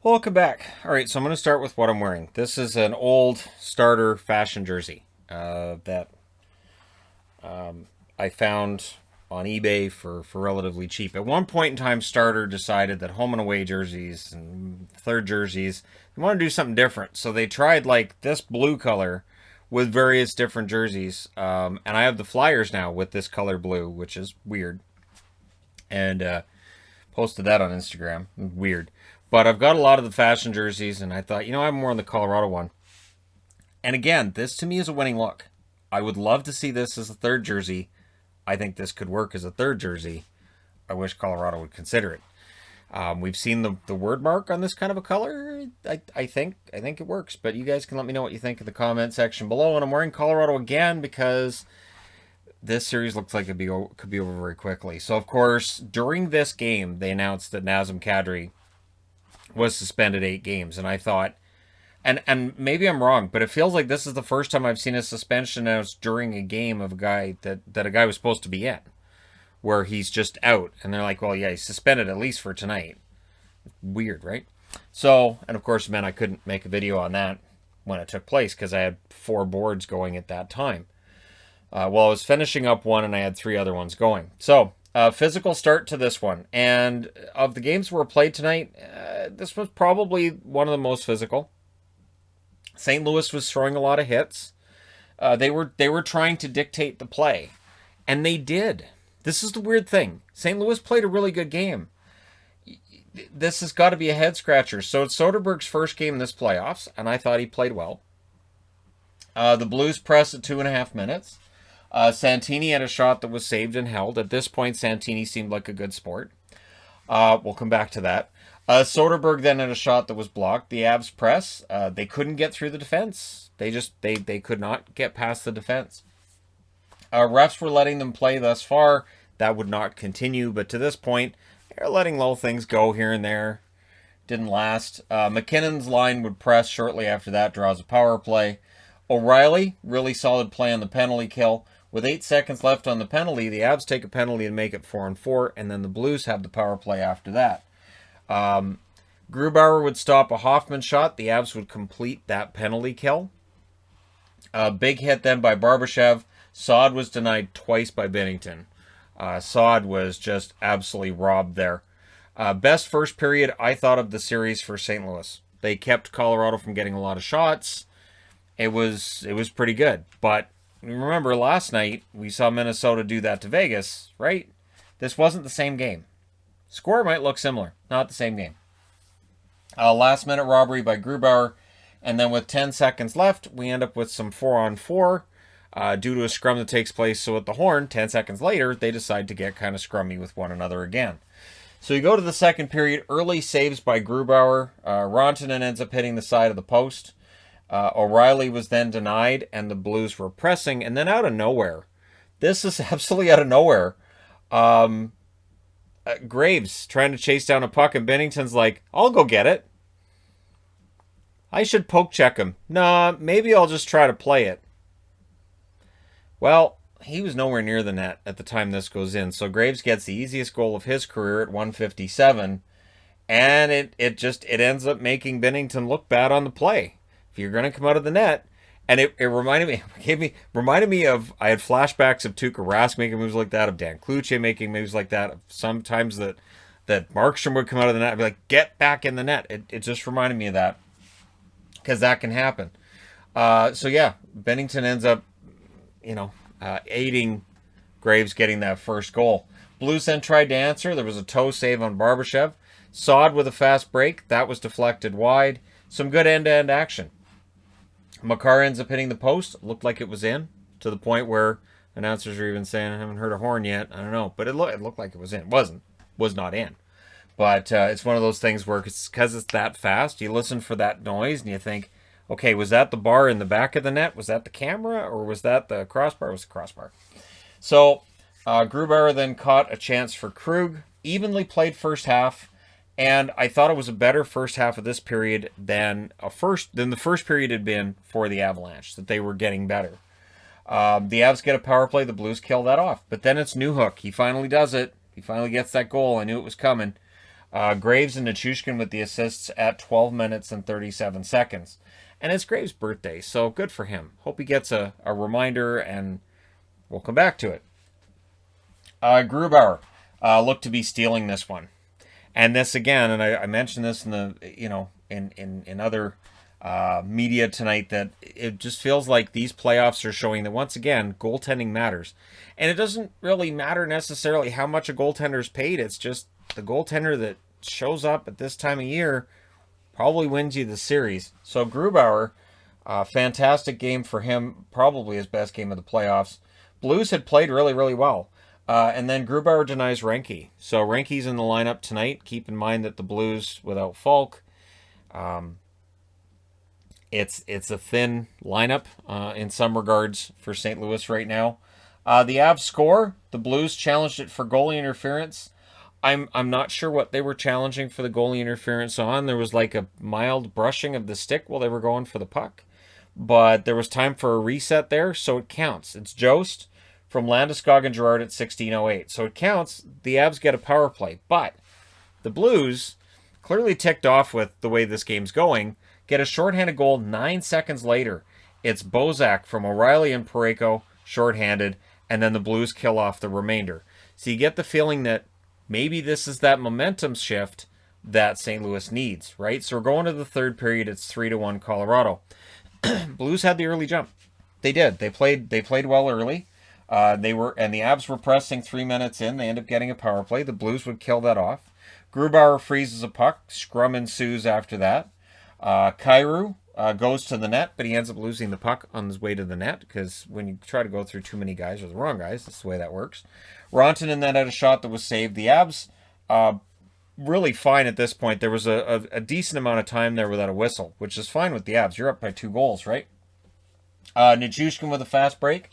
Welcome back. All right, so I'm going to start with what I'm wearing. This is an old starter fashion jersey that I found on eBay for relatively cheap. At one point in time, Starter decided that home and away jerseys and third jerseys, they want to do something different. So they tried like this blue color with various different jerseys. And I have the Flyers now with this color blue, which is weird. And posted that on Instagram. Weird. But I've got a lot of the fashion jerseys, and I thought, I'm more on the Colorado one. And again, this to me is a winning look. I would love to see this as a third jersey. I think this could work as a third jersey. I wish Colorado would consider it. We've seen the word mark on this kind of a color. I think it works. But you guys can let me know what you think in the comment section below. And I'm wearing Colorado again because this series looks like it could be over very quickly. So, of course, during this game, they announced that Nazem Kadri was suspended 8 games. And I thought, and maybe I'm wrong, but it feels like this is the first time I've seen a suspension announced during a game of a guy that a guy was supposed to be in, where he's just out. And they're like, well, yeah, he's suspended at least for tonight. Weird, right? So, and of course, it meant I couldn't make a video on that when it took place because I had 4 boards going at that time. I was finishing up one and I had 3 other ones going. So, physical start to this one. And of the games that were played tonight, this was probably one of the most physical. St. Louis was throwing a lot of hits. They were trying to dictate the play. And they did. This is the weird thing. St. Louis played a really good game. This has got to be a head scratcher. So it's Soderberg's first game in this playoffs, and I thought he played well. The Blues press at 2.5 minutes. Santini had a shot that was saved and held. At this point, Santini seemed like a good sport. We'll come back to that. Soderberg then had a shot that was blocked. The Avs press. They couldn't get through the defense. They could not get past the defense. Refs were letting them play thus far. That would not continue, but to this point, they're letting little things go here and there. Didn't last. McKinnon's line would press shortly after that, draws a power play. O'Reilly, really solid play on the penalty kill. With 8 seconds left on the penalty, the Avs take a penalty and make it 4-4, and then the Blues have the power play after that. Grubauer would stop a Hoffman shot. The Avs would complete that penalty kill. Big hit then by Barbashev. Saad was denied twice by Binnington. Saad was just absolutely robbed there. Best first period I thought of the series for St. Louis. They kept Colorado from getting a lot of shots. It was pretty good. But remember last night we saw Minnesota do that to Vegas, right? This wasn't the same game. Score might look similar, not the same game. Last minute robbery by Grubauer, and then with 10 seconds left, we end up with some 4-on-4 due to a scrum that takes place. So at the horn, 10 seconds later, they decide to get kind of scrummy with one another again. So you go to the second period, early saves by Grubauer. Rantanen ends up hitting the side of the post. O'Reilly was then denied, and the Blues were pressing, and then out of nowhere, this is absolutely out of nowhere, Graves trying to chase down a puck, and Binnington's like, I'll go get it. I should poke check him. Nah, maybe I'll just try to play it. Well, he was nowhere near the net at the time this goes in, so Graves gets the easiest goal of his career at 1:57, and it ends up making Binnington look bad on the play. If you're going to come out of the net, and it reminded me of, I had flashbacks of Tuukka Rask making moves like that, of Dan Cloutier making moves like that, of sometimes that Markstrom would come out of the net and be like, get back in the net. It just reminded me of that, because that can happen. So yeah, Binnington ends up, aiding Graves getting that first goal. Blues then tried to answer. There was a toe save on Barbashev. Saad with a fast break. That was deflected wide. Some good end-to-end action. Makar ends up hitting the post. Looked like it was in, to the point where announcers are even saying, I haven't heard a horn yet. I don't know. But it looked like it was in. Was not in. But it's one of those things where, because it's that fast, you listen for that noise and you think, okay, was that the bar in the back of the net? Was that the camera? Or was that the crossbar? It was the crossbar. So Grubauer then caught a chance for Krug. Evenly played first half. And I thought it was a better first half of this period than the first period had been for the Avalanche, that they were getting better. The Avs get a power play, the Blues kill that off. But then it's Newhook. He finally does it. He finally gets that goal. I knew it was coming. Graves and Nichushkin with the assists at 12 minutes and 37 seconds. And it's Graves' birthday, so good for him. Hope he gets a reminder, and we'll come back to it. Grubauer looked to be stealing this one. And this again, and I mentioned this in the in other media tonight, that it just feels like these playoffs are showing that once again goaltending matters, and it doesn't really matter necessarily how much a goaltender's paid. It's just the goaltender that shows up at this time of year probably wins you the series. So Grubauer, fantastic game for him, probably his best game of the playoffs. Blues had played really, really well. And then Grubauer denies Reinke. So Reinke's in the lineup tonight. Keep in mind that the Blues, without Falk, it's a thin lineup in some regards for St. Louis right now. The Avs score. The Blues challenged it for goalie interference. I'm not sure what they were challenging for the goalie interference on. There was like a mild brushing of the stick while they were going for the puck. But there was time for a reset there, so it counts. It's Jost from Landeskog and Girard at 16:08. So it counts. The Avs get a power play. But the Blues, clearly ticked off with the way this game's going, get a shorthanded goal 9 seconds later. It's Bozak from O'Reilly and Parayko, shorthanded, and then the Blues kill off the remainder. So you get the feeling that maybe this is that momentum shift that St. Louis needs, right? So we're going to the third period. It's 3-1 Colorado. Blues had the early jump. They did. They played well early. And the Avs were pressing 3 minutes in. They end up getting a power play. The Blues would kill that off. Grubauer freezes a puck. Scrum ensues after that. Kyrou goes to the net, but he ends up losing the puck on his way to the net, because when you try to go through too many guys or the wrong guys, that's the way that works. Rantanen then had a shot that was saved. The Avs really fine at this point. There was a decent amount of time there without a whistle, which is fine with the Avs. You're up by 2 goals, right? Nichushkin with a fast break.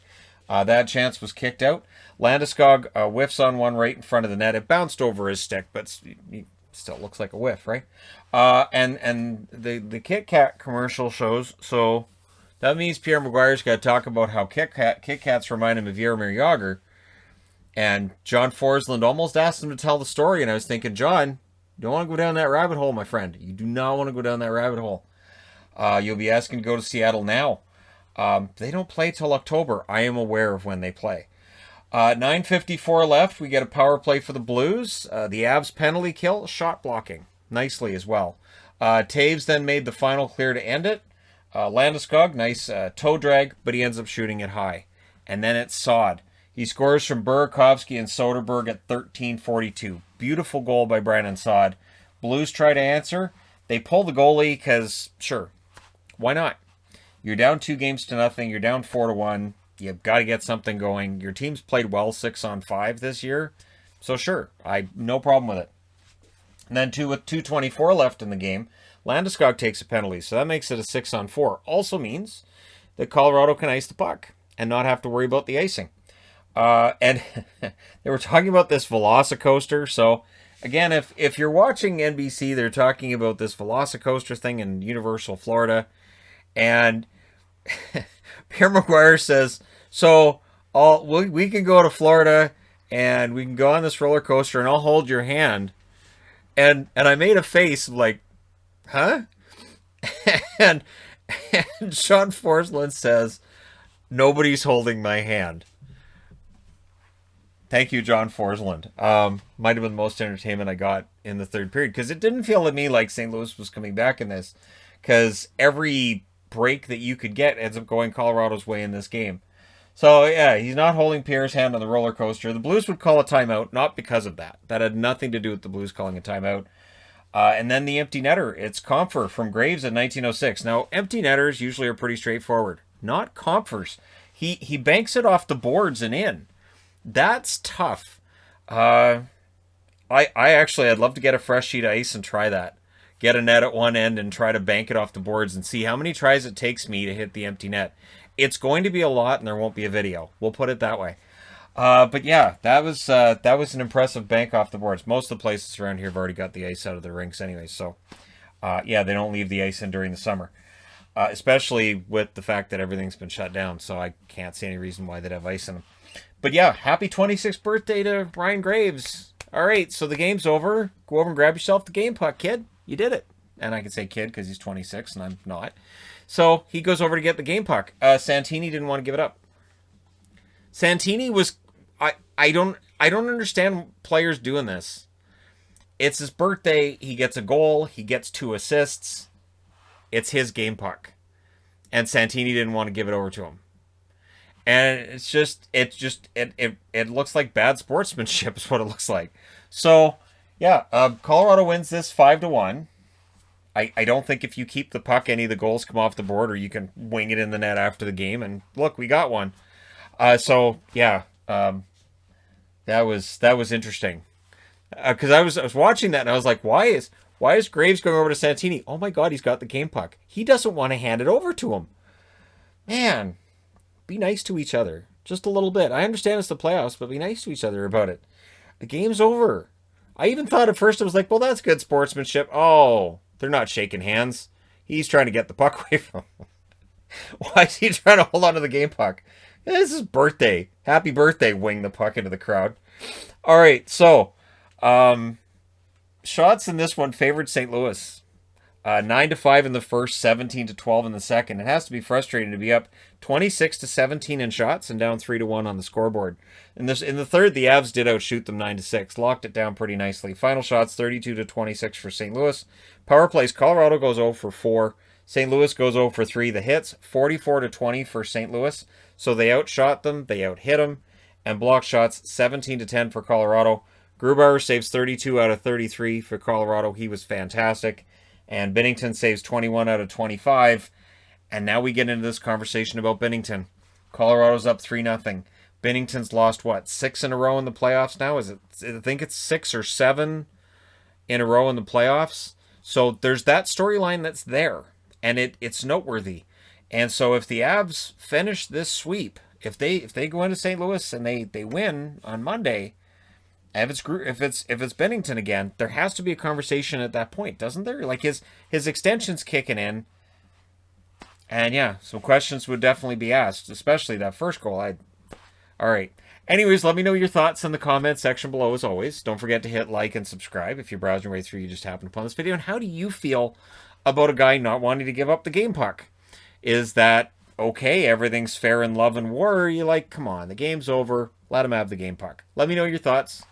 That chance was kicked out. Landeskog whiffs on one right in front of the net. It bounced over his stick, but he still looks like a whiff, right? And the Kit Kat commercial shows, so that means Pierre Maguire's got to talk about how Kit Kats remind him of Jaromir Jagr. And John Forsland almost asked him to tell the story, and I was thinking, John, you don't want to go down that rabbit hole, my friend. You do not want to go down that rabbit hole. You'll be asking to go to Seattle now. They don't play till October. I am aware of when they play. 9:54 left. We get a power play for the Blues. The Avs penalty kill, shot blocking nicely as well. Taves then made the final clear to end it. Landeskog, nice toe drag, but he ends up shooting it high. And then it's Saad. He scores from Burakovsky and Soderberg at 13:42. Beautiful goal by Brandon Saad. Blues try to answer. They pull the goalie because, sure, why not? You're down 2-0. You're down 4-1. You've got to get something going. Your team's played well 6-on-5 this year. So sure, no problem with it. And then with 2:24 left in the game, Landeskog takes a penalty. So that makes it a 6-on-4. Also means that Colorado can ice the puck and not have to worry about the icing. And they were talking about this Velocicoaster. So again, if you're watching NBC, they're talking about this Velocicoaster thing in Universal Florida. And Pierre Maguire says, so we can go to Florida and we can go on this roller coaster and I'll hold your hand. And I made a face like, huh? and Sean Forsland says, nobody's holding my hand. Thank you, John Forsland. Might have been the most entertainment I got in the third period, because it didn't feel to me like St. Louis was coming back in this, because every break that you could get ends up going Colorado's way in this game. So yeah, he's not holding Pierre's hand on the roller coaster. The Blues would call a timeout, not because of that. That had nothing to do with the Blues calling a timeout. And then the empty netter. It's Comfer from Graves at 19:06. Now, empty netters usually are pretty straightforward. Not Comfer's. He banks it off the boards and in. That's tough. I'd love to get a fresh sheet of ice and try that. Get a net at one end and try to bank it off the boards and see how many tries it takes me to hit the empty net. It's going to be a lot, and there won't be a video. We'll put it that way. But yeah, that was an impressive bank off the boards. Most of the places around here have already got the ice out of the rinks anyway. So yeah, they don't leave the ice in during the summer, especially with the fact that everything's been shut down. So I can't see any reason why they'd have ice in them. But yeah, happy 26th birthday to Ryan Graves. All right, so the game's over. Go over and grab yourself the game puck, kid. You did it. And I can say kid because he's 26 and I'm not. So he goes over to get the game puck. Santini didn't want to give it up. Santini was... I don't understand players doing this. It's his birthday. He gets a goal. He gets 2 assists. It's his game puck. And Santini didn't want to give it over to him. And it looks like bad sportsmanship is what it looks like. So, yeah, Colorado wins this 5-1. I don't think if you keep the puck, any of the goals come off the board, or you can wing it in the net after the game. And look, we got one. So yeah, that was interesting. Because I was watching that and I was like, why is Graves going over to Santini? Oh my God, he's got the game puck. He doesn't want to hand it over to him. Man, be nice to each other just a little bit. I understand it's the playoffs, but be nice to each other about it. The game's over. I even thought at first, I was like, well, that's good sportsmanship. Oh, they're not shaking hands. He's trying to get the puck away from him. Why is he trying to hold on to the game puck? This is his birthday. Happy birthday, wing the puck into the crowd. All right, so shots in this one favored St. Louis. 9-5 in the first, 17-12 in the second. It has to be frustrating to be up 26-17 in shots and down 3-1 on the scoreboard. In the third, the Avs did outshoot them 9-6, locked it down pretty nicely. Final shots 32-26 for St. Louis. Power plays, Colorado goes 0 for 4. St. Louis goes 0 for 3. The hits 44-20 for St. Louis. So they outshot them, they outhit them, and block shots 17-10 for Colorado. Grubauer saves 32 out of 33 for Colorado. He was fantastic. And Binnington saves 21 out of 25. And now we get into this conversation about Binnington. Colorado's up 3-0. Binnington's lost, 6 in a row in the playoffs now? I think it's 6 or 7 in a row in the playoffs. So there's that storyline that's there. And it's noteworthy. And so if the Avs finish this sweep, if they go into St. Louis and they win on Monday, if it's Binnington again, there has to be a conversation at that point, doesn't there? Like his extension's kicking in, and yeah, some questions would definitely be asked, especially that first goal. All right. Anyways, let me know your thoughts in the comments section below. As always, don't forget to hit like and subscribe if you're browsing your way through. You just happened upon this video. And how do you feel about a guy not wanting to give up the game puck? Is that okay? Everything's fair in love and war. Or are you like, come on, the game's over. Let him have the game puck. Let me know your thoughts.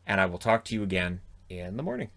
And I will talk to you again in the morning.